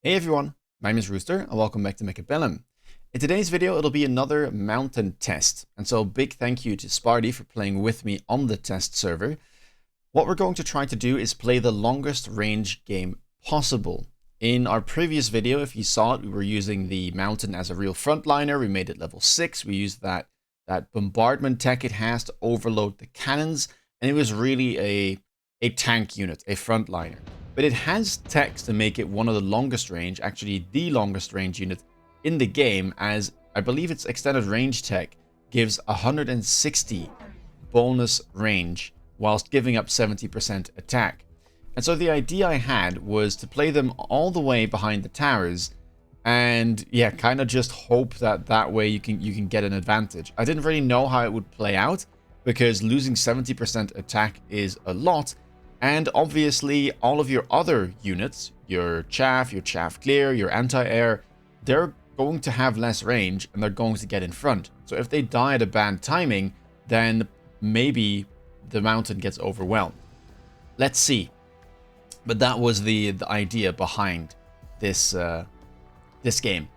Hey everyone, my name is Rooster and welcome back to Mechabellum. In today's video it'll be another mountain test, and so big thank you to Sparty for playing with me on the test server. What we're going to try to do is play the longest range game possible. In our previous video, if you saw it, we were using the mountain as a real frontliner. We made it level 6, we used that bombardment tech it has to overload the cannons, and it was really a tank unit, a frontliner. But it has techs to make it one of the longest range, actually the longest range unit in the game, as I believe its extended range tech gives 160 bonus range whilst giving up 70% attack. And so the idea I had was to play them all the way behind the towers and yeah, kind of just hope that way you can get an advantage. I didn't really know how it would play out because losing 70% attack is a lot. And obviously, all of your other units, your chaff clear, your anti-air, they're going to have less range and they're going to get in front. So if they die at a bad timing, then maybe the mountain gets overwhelmed. Let's see. But that was the idea behind this game.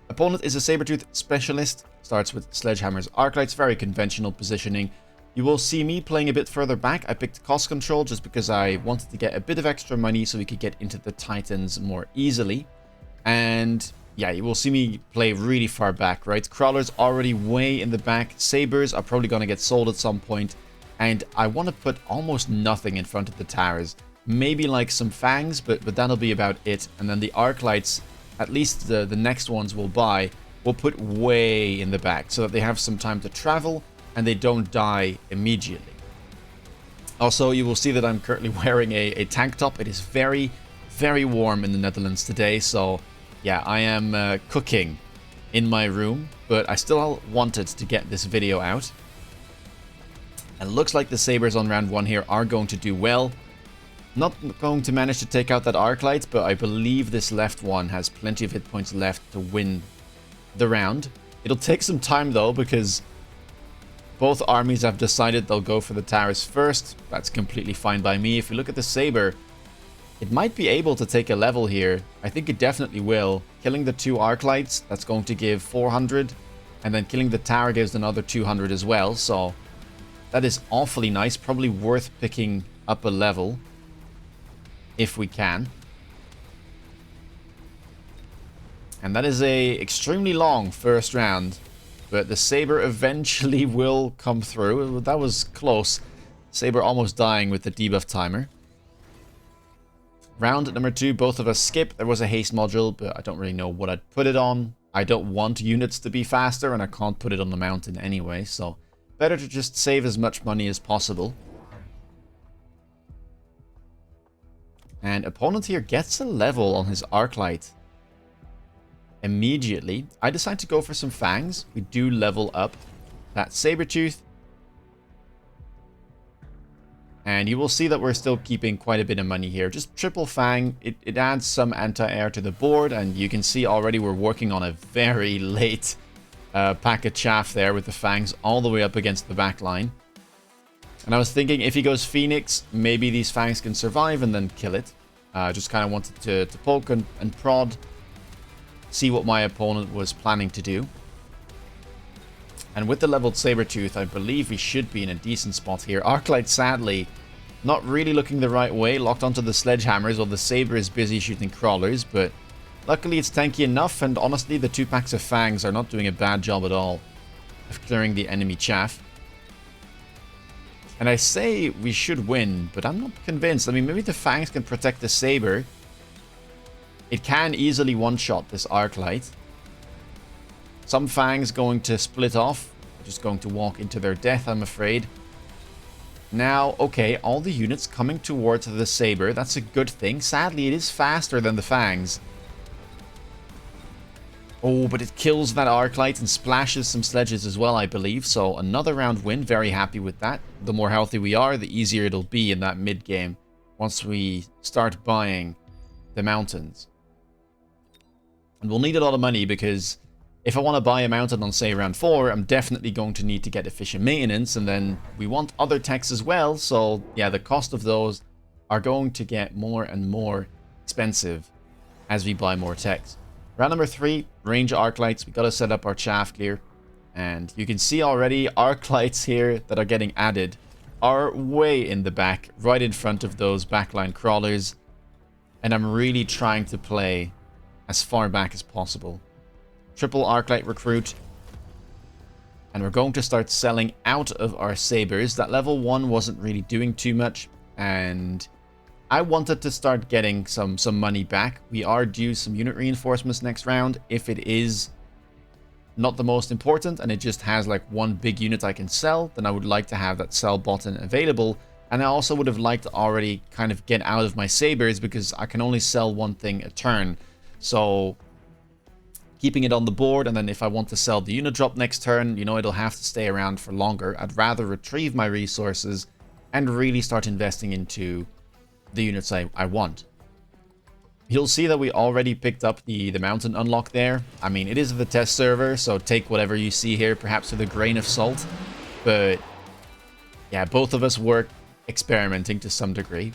Opponent is a Sabertooth specialist. Starts with Sledgehammer's Arclights, very conventional positioning. You will see me playing a bit further back. I picked cost control just because I wanted to get a bit of extra money so we could get into the Titans more easily. And yeah, you will see me play really far back, right? Crawlers already way in the back. Sabers are probably going to get sold at some point. And I want to put almost nothing in front of the towers. Maybe like some fangs, but that'll be about it. And then the Arclights, at least the next ones we'll buy, we'll put way in the back so that they have some time to travel and they don't die immediately. Also, you will see that I'm currently wearing a tank top. It is very, very warm in the Netherlands today, so yeah, I am cooking in my room, but I still wanted to get this video out. And it looks like the Sabers on round 1 here are going to do well. Not going to manage to take out that Arclight, but I believe this left one has plenty of hit points left to win the round. It'll take some time though, because both armies have decided they'll go for the towers first. That's completely fine by me. If you look at the Saber, it might be able to take a level here. I think it definitely will. Killing the 2 Arclights, that's going to give 400. And then killing the tower gives another 200 as well. So that is awfully nice. Probably worth picking up a level if we can. And that is a extremely long first round. But the Saber eventually will come through. That was close. Saber almost dying with the debuff timer. Round number 2, both of us skip. There was a haste module, but I don't really know what I'd put it on. I don't want units to be faster, and I can't put it on the mountain anyway, so better to just save as much money as possible. And opponent here gets a level on his Arclight immediately. I decide to go for some fangs. We do level up that Sabertooth. And you will see that we're still keeping quite a bit of money here. Just triple fang. It adds some anti-air to the board. And you can see already we're working on a very late pack of chaff there with the fangs all the way up against the back line. And I was thinking if he goes Phoenix, maybe these fangs can survive and then kill it. Just kind of wanted to poke and prod. See what my opponent was planning to do. And with the leveled Sabertooth, I believe we should be in a decent spot here. Arclight, sadly, not really looking the right way. Locked onto the Sledgehammers while the Saber is busy shooting Crawlers. But luckily it's tanky enough. And honestly, the 2 packs of Fangs are not doing a bad job at all of clearing the enemy chaff. And I say we should win, but I'm not convinced. I mean, maybe the Fangs can protect the Saber. It can easily one-shot this Arclight. Some Fangs going to split off. Just going to walk into their death, I'm afraid. Now, okay, all the units coming towards the Saber. That's a good thing. Sadly, it is faster than the Fangs. Oh, but it kills that Arclight and splashes some sledges as well, I believe. So another round win. Very happy with that. The more healthy we are, the easier it'll be in that mid-game once we start buying the mountains. And we'll need a lot of money because if I want to buy a mountain on, say, round 4, I'm definitely going to need to get efficient maintenance. And then we want other techs as well. So, yeah, the cost of those are going to get more and more expensive as we buy more techs. Round number 3, range arc lights. We got to set up our chaff clear. And you can see already arc lights here that are getting added are way in the back, right in front of those backline crawlers. And I'm really trying to play as far back as possible. Triple arc light recruit. And we're going to start selling out of our sabers. That level 1 wasn't really doing too much. And I wanted to start getting some money back. We are due some unit reinforcements next round. If it is not the most important and it just has like one big unit I can sell, then I would like to have that sell button available. And I also would have liked to already kind of get out of my sabers because I can only sell one thing a turn. So keeping it on the board, and then if I want to sell the unit drop next turn, you know, it'll have to stay around for longer. I'd rather retrieve my resources and really start investing into the units I want. You'll see that we already picked up the mountain unlock there. I mean, it is the test server, so take whatever you see here, perhaps with a grain of salt. But yeah, both of us were experimenting to some degree.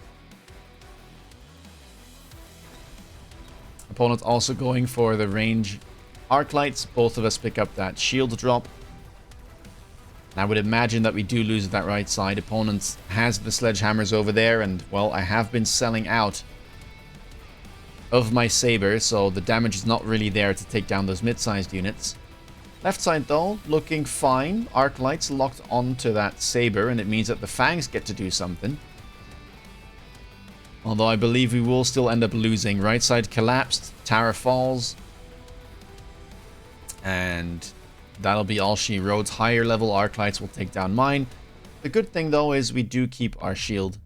Opponent also going for the range arc lights. Both of us pick up that shield drop. And I would imagine that we do lose that right side. Opponent has the sledgehammers over there, and well, I have been selling out of my saber, so the damage is not really there to take down those mid-sized units. Left side though, looking fine. Arc lights locked onto that saber, and it means that the fangs get to do something. Although I believe we will still end up losing. Right side collapsed, tower falls, and that'll be all she wrote. Higher level arc lights will take down mine. The good thing though is we do keep our shield,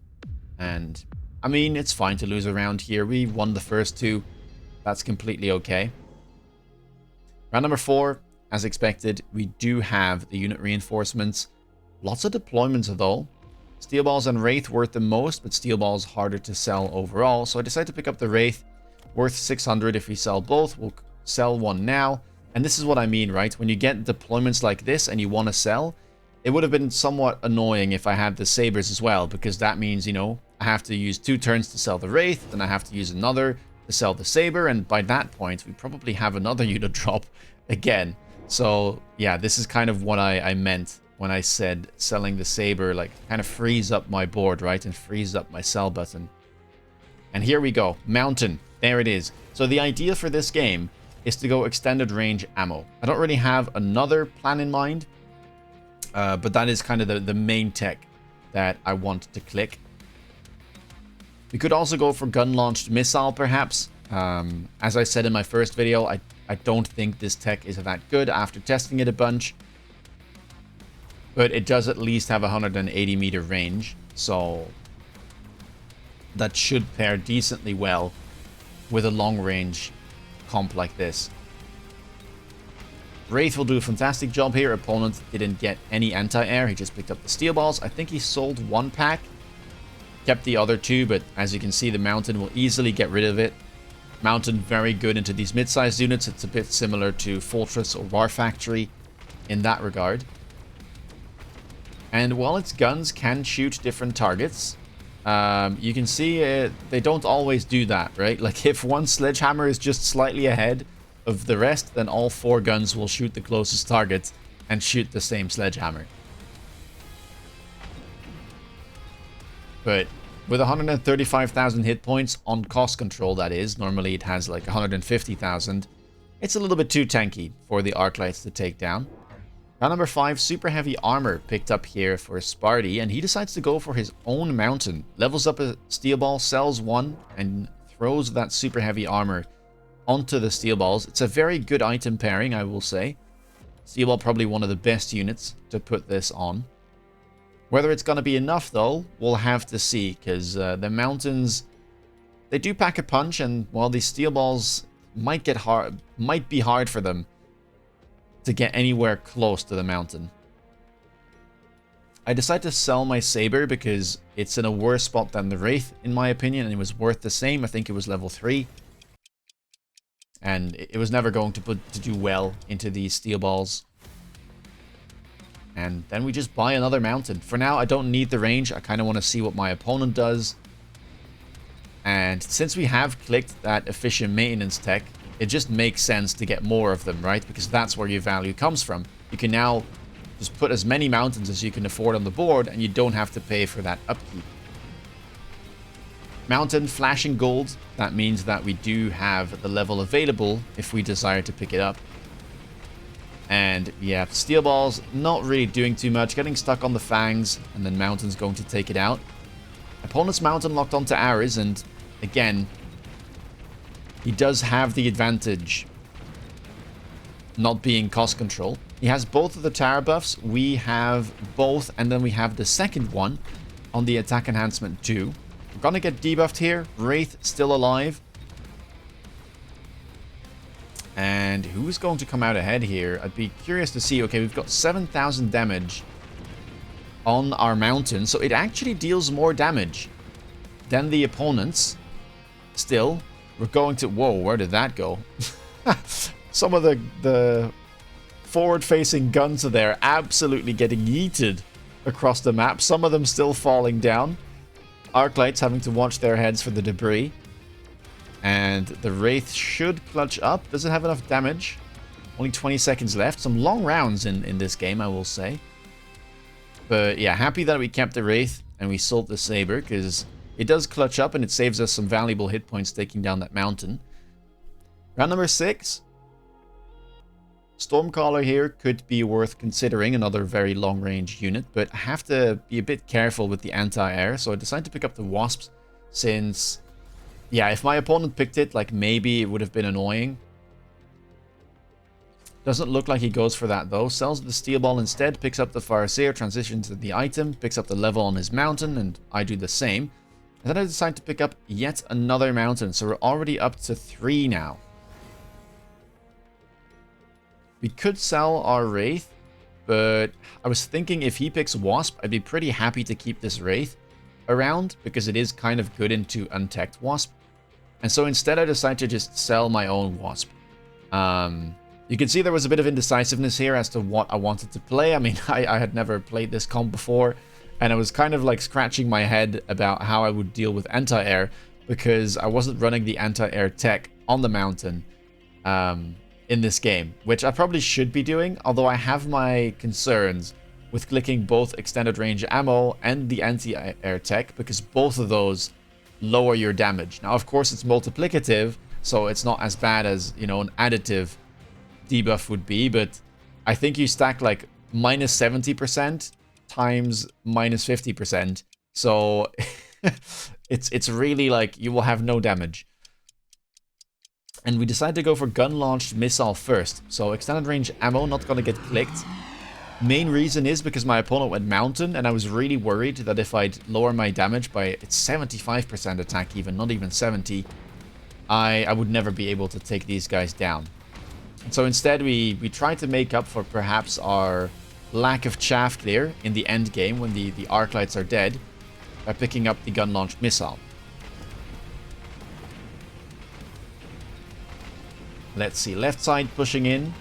and I mean, it's fine to lose a round here. We won the first 2. That's completely okay. Round number 4, as expected, we do have the unit reinforcements. Lots of deployments though. Steel balls and Wraith worth the most, but steel balls harder to sell overall. So I decided to pick up the Wraith, worth 600 if we sell both. We'll sell one now. And this is what I mean, right? When you get deployments like this and you want to sell, it would have been somewhat annoying if I had the sabers as well, because that means, you know, I have to use 2 turns to sell the Wraith, then I have to use another to sell the saber, and by that point, we probably have another unit drop again. So yeah, this is kind of what I meant when I said selling the saber, like, kind of frees up my board, right? And frees up my sell button. And here we go. Mountain. There it is. So the idea for this game is to go extended range ammo. I don't really have another plan in mind, but that is kind of the main tech that I want to click. We could also go for gun-launched missile, perhaps. As I said in my first video, I don't think this tech is that good after testing it a bunch. But it does at least have 180 meter range, so that should pair decently well with a long-range comp like this. Wraith will do a fantastic job here. Opponent didn't get any anti-air. He just picked up the steel balls. I think he sold 1 pack. Kept the other 2, but as you can see, the Mountain will easily get rid of it. Mountain very good into these mid-sized units. It's a bit similar to Fortress or War Factory in that regard. And while its guns can shoot different targets, you can see they don't always do that, right? Like if one sledgehammer is just slightly ahead of the rest, then all 4 guns will shoot the closest target and shoot the same sledgehammer. But with 135,000 hit points on cost control, that is, normally it has like 150,000, it's a little bit too tanky for the arc lights to take down. Round number 5, super heavy armor picked up here for Sparty, and he decides to go for his own mountain. Levels up a steel ball, sells 1, and throws that super heavy armor onto the steel balls. It's a very good item pairing, I will say. Steel ball probably one of the best units to put this on. Whether it's going to be enough, though, we'll have to see, because the mountains, they do pack a punch, and while these steel balls might be hard for them to get anywhere close to the mountain. I decided to sell my saber because it's in a worse spot than the Wraith, in my opinion, and it was worth the same. I think it was level 3. And it was never going to do well into these steel balls. And then we just buy another mountain. For now, I don't need the range. I kind of want to see what my opponent does. And since we have clicked that efficient maintenance tech, it just makes sense to get more of them, right? Because that's where your value comes from. You can now just put as many mountains as you can afford on the board, and you don't have to pay for that upkeep. Mountain flashing gold, that means that we do have the level available if we desire to pick it up. And yeah, steel balls not really doing too much, getting stuck on the fangs, and then mountain's going to take it out. Opponent's mountain locked onto ours, and again, he does have the advantage not being cost control. He has both of the tower buffs. We have both, and then we have the second one on the attack enhancement too. We're gonna get debuffed here. Wraith still alive. And who's going to come out ahead here? I'd be curious to see. Okay, we've got 7,000 damage on our mountain, so it actually deals more damage than the opponents. Still, we're going to... Whoa, where did that go? Some of the forward-facing guns are there absolutely getting yeeted across the map. Some of them still falling down. Arclights having to watch their heads for the debris. And the Wraith should clutch up. Does it have enough damage? Only 20 seconds left. Some long rounds in this game, I will say. But yeah, happy that we kept the Wraith and we sold the Saber, because it does clutch up and it saves us some valuable hit points taking down that mountain. Round number 6. Stormcaller here could be worth considering, another very long-range unit, but I have to be a bit careful with the anti-air, so I decided to pick up the Wasps, since, yeah, if my opponent picked it, like, maybe it would have been annoying. Doesn't look like he goes for that, though. Sells the Steel Ball instead, picks up the Farseer, transitions to the item, picks up the level on his mountain, and I do the same. And then I decide to pick up yet another mountain, so we're already up to 3 now. We could sell our Wraith, but I was thinking if he picks Wasp, I'd be pretty happy to keep this Wraith around, because it is kind of good into untech'd Wasp. And so instead I decided to just sell my own Wasp. You can see there was a bit of indecisiveness here as to what I wanted to play. I mean, I had never played this comp before, and I was kind of like scratching my head about how I would deal with anti-air, because I wasn't running the anti-air tech on the mountain in this game, which I probably should be doing, although I have my concerns with clicking both extended range ammo and the anti-air tech, because both of those lower your damage. Now, of course, it's multiplicative, so it's not as bad as, you know, an additive debuff would be, but I think you stack like minus 70% times minus 50%, so it's really like you will have no damage. And we decided to go for gun-launched missile first. So extended range ammo, not gonna get clicked. Main reason is because my opponent went mountain, and I was really worried that if I'd lower my damage by, it's 75% attack even, not even 70, I would never be able to take these guys down. And so instead we tried to make up for perhaps our lack of chaff clear in the end game when the Arclights are dead by picking up the gun-launched missile. Let's see, left side pushing in.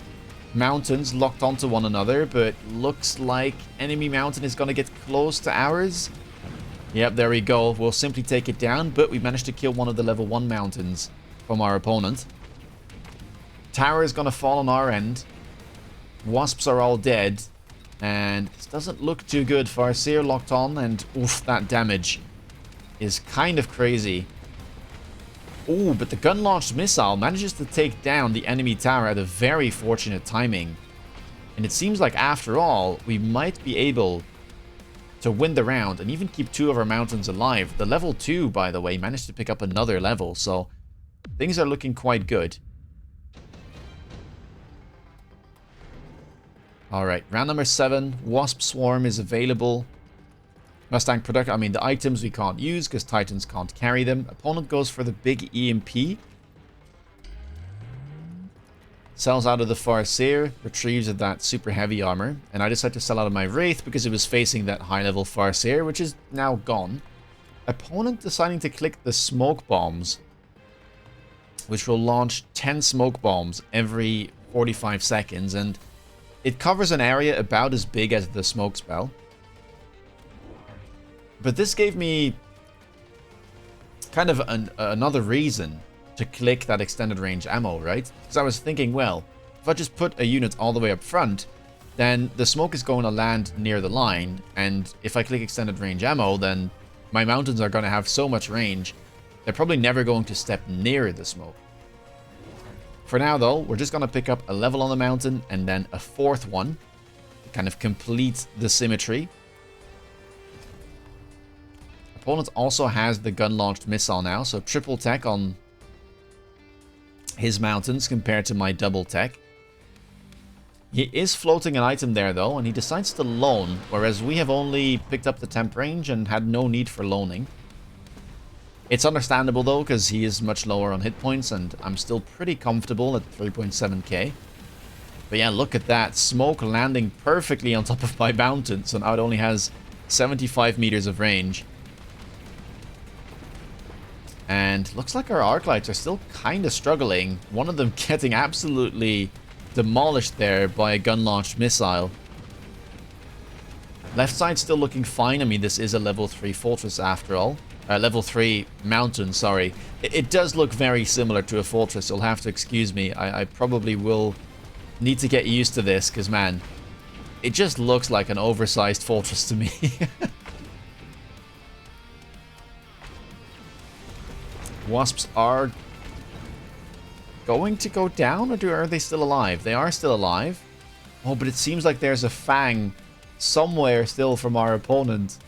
Mountains locked onto one another, but looks like enemy mountain is going to get close to ours. Yep, there we go. We'll simply take it down, but we managed to kill one of the level 1 mountains from our opponent. Tower is going to fall on our end. Wasps are all dead. And this doesn't look too good. Farseer locked on, and oof, that damage is kind of crazy. Oh, but the gun-launched missile manages to take down the enemy tower at a very fortunate timing. And it seems like, after all, we might be able to win the round and even keep 2 of our mountains alive. The level 2, by the way, managed to pick up another level, so things are looking quite good. Alright, round number 7. Wasp Swarm is available. Mustang product, I mean, the items we can't use because Titans can't carry them. Opponent goes for the big EMP. Sells out of the Farseer, retrieves of that super heavy armor. And I decided to sell out of my Wraith because it was facing that high level Farseer, which is now gone. Opponent deciding to click the smoke bombs, which will launch 10 smoke bombs every 45 seconds. And it covers an area about as big as the smoke spell. But this gave me kind of another reason to click that extended range ammo, right? Because I was thinking, well, if I just put a unit all the way up front, then the smoke is going to land near the line, and if I click extended range ammo, then my mountains are going to have so much range, they're probably never going to step near the smoke. For now, though, we're just going to pick up a level on the mountain and then a fourth one to kind of complete the symmetry. Opponent also has the gun-launched missile now, so triple tech on his mountains compared to my double tech. He is floating an item there, though, and he decides to loan, whereas we have only picked up the temp range and had no need for loaning. It's understandable, though, because he is much lower on hit points, and I'm still pretty comfortable at 3.7k. But yeah, look at that. Smoke landing perfectly on top of my mountain, so now it only has 75 meters of range. And looks like our arc lights are still kind of struggling. One of them getting absolutely demolished there by a gun-launched missile. Left side still looking fine. I mean, this is a level 3 fortress after all. Level 3 mountain, sorry. It does look very similar to a fortress. You'll have to excuse me. I probably will need to get used to this because, man, it just looks like an oversized fortress to me. Wasps are going to go down, or are they still alive? They are still alive. Oh, but it seems like there's a fang somewhere still from our opponent.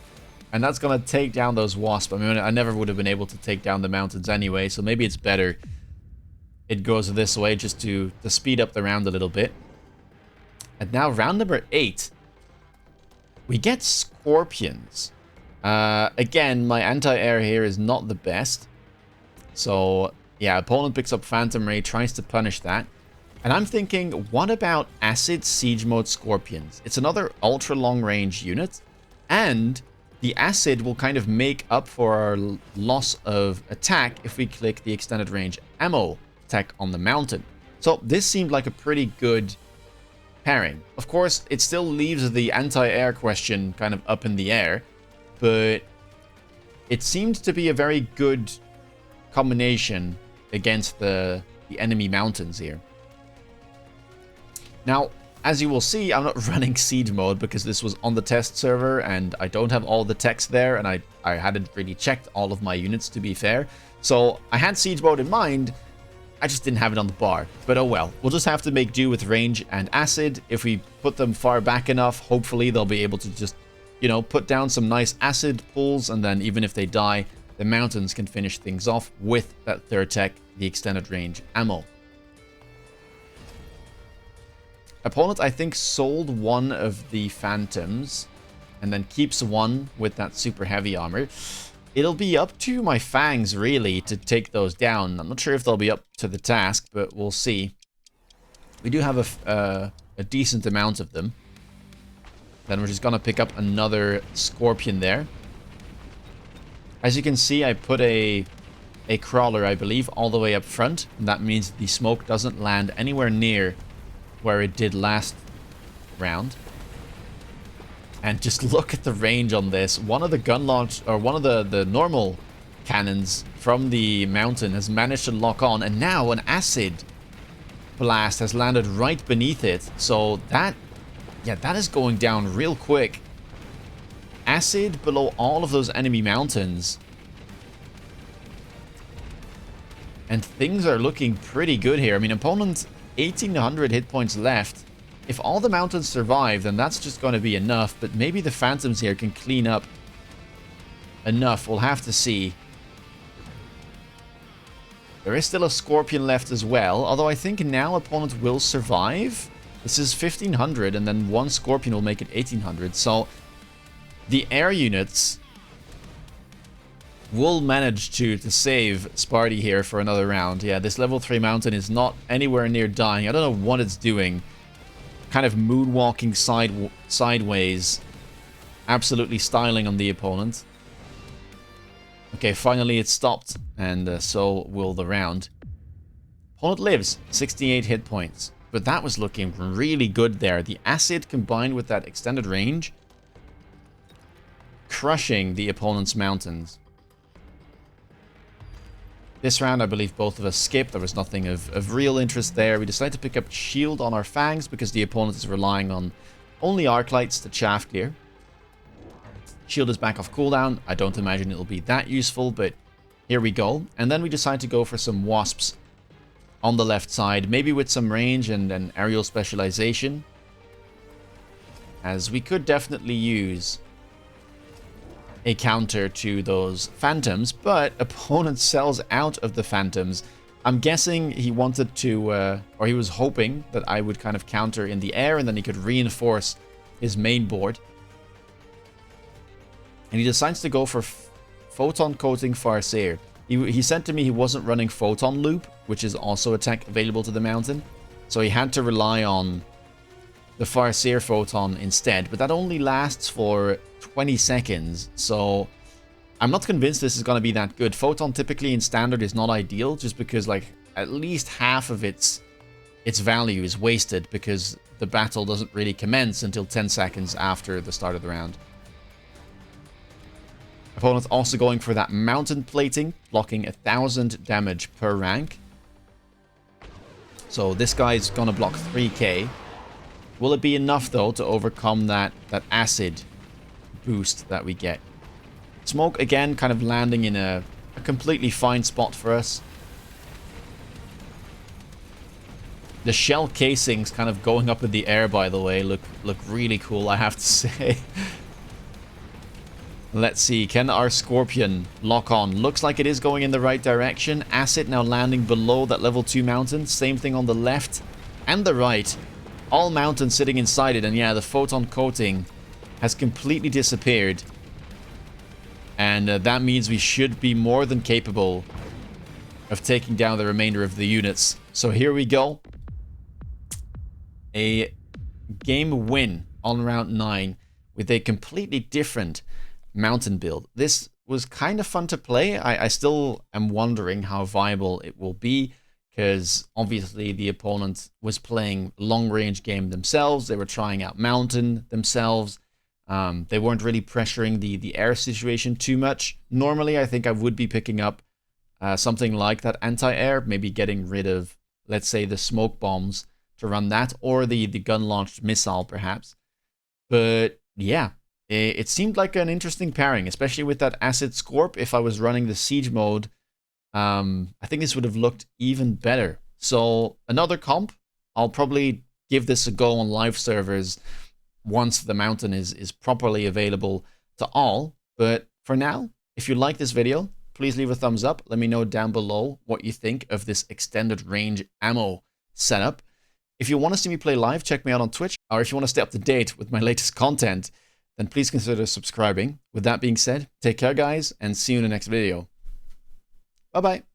And that's going to take down those wasps. I mean, I never would have been able to take down the mountains anyway, so maybe it's better it goes this way just to speed up the round a little bit. And now round number 8. We get scorpions. Again, my anti-air here is not the best. So, yeah, opponent picks up Phantom Ray, tries to punish that. And I'm thinking, what about Acid Siege Mode Scorpions? It's another ultra long range unit, and the acid will kind of make up for our loss of attack if we click the extended range ammo tech on the mountain. So this seemed like a pretty good pairing. Of course, it still leaves the anti-air question kind of up in the air, but it seemed to be a very good combination against the enemy mountains here. Now, as you will see, I'm not running siege mode because this was on the test server and I don't have all the text there, and I hadn't really checked all of my units, to be fair. So I had siege mode in mind, I just didn't have it on the bar. But oh well, we'll just have to make do with range and acid. If we put them far back enough, hopefully they'll be able to just, you know, put down some nice acid pulls, and then even if they die, the mountains can finish things off with that third tech, the extended range ammo. Opponent, I think, sold one of the Phantoms and then keeps one with that super heavy armor. It'll be up to my Fangs, really, to take those down. I'm not sure if they'll be up to the task, but we'll see. We do have a decent amount of them. Then we're just going to pick up another Scorpion there. As you can see, I put a Crawler, I believe, all the way up front. And that means the smoke doesn't land anywhere near where it did last round. And just look at the range on this. One of the gun launch, or one of the normal cannons from the mountain has managed to lock on, and now an acid blast has landed right beneath it. So that, yeah, that is going down real quick. Acid below all of those enemy mountains. And things are looking pretty good here. I mean, opponent 1800 hit points left. If all the mountains survive, then that's just going to be enough. But maybe the Phantoms here can clean up enough. We'll have to see. There is still a Scorpion left as well. Although I think now opponent will survive. This is 1500, and then one Scorpion will make it 1800. So the air units will manage to save Sparty here for another round. Yeah, this level 3 mountain is not anywhere near dying. I don't know what it's doing. Kind of moonwalking sideways. Absolutely styling on the opponent. Okay, finally it stopped, and so will the round. Opponent lives, 68 hit points. But that was looking really good there. The acid combined with that extended range, crushing the opponent's mountains. This round, I believe both of us skipped. There was nothing of real interest there. We decided to pick up Shield on our Fangs because the opponent is relying on only Arc Lights to chaff clear. Shield is back off cooldown. I don't imagine it'll be that useful, but here we go. And then we decide to go for some Wasps on the left side, maybe with some range and an aerial specialization, as we could definitely use a counter to those Phantoms, but opponent sells out of the Phantoms. I'm guessing he wanted to, or he was hoping that I would kind of counter in the air and then he could reinforce his main board. And he decides to go for Photon Coating Farseer. He said to me he wasn't running Photon Loop, which is also a tech available to the Mountain. So he had to rely on the Farseer Photon instead, but that only lasts for 20 seconds, so I'm not convinced this is going to be that good. Photon typically in Standard is not ideal, just because like at least half of its value is wasted because the battle doesn't really commence until 10 seconds after the start of the round. Opponent's also going for that Mountain Plating, blocking 1000 damage per rank. So this guy's going to block 3k. Will it be enough, though, to overcome that acid boost that we get? Smoke, again, kind of landing in a completely fine spot for us. The shell casings kind of going up in the air, by the way, look really cool, I have to say. Let's see, can our Scorpion lock on? Looks like it is going in the right direction. Acid now landing below that level 2 mountain. Same thing on the left and the right. All mountains sitting inside it, and yeah, the Photon Coating has completely disappeared. And that means we should be more than capable of taking down the remainder of the units. So here we go. A game win on round 9 with a completely different mountain build. This was kind of fun to play. I still am wondering how viable it will be, because obviously the opponent was playing long-range game themselves. They were trying out Mountain themselves. They weren't really pressuring the air situation too much. Normally, I think I would be picking up something like that anti-air, maybe getting rid of, let's say, the smoke bombs to run that, or the gun-launched missile, perhaps. But yeah, it seemed like an interesting pairing, especially with that Acid Scorp. If I was running the Siege mode, I think this would have looked even better. So another comp, I'll probably give this a go on live servers once the Mountain is properly available to all. But for now, if you like this video, please leave a thumbs up. Let me know down below what you think of this extended range ammo setup. If you want to see me play live, check me out on Twitch. Or if you want to stay up to date with my latest content, then please consider subscribing. With that being said, take care, guys, and see you in the next video. Bye-bye.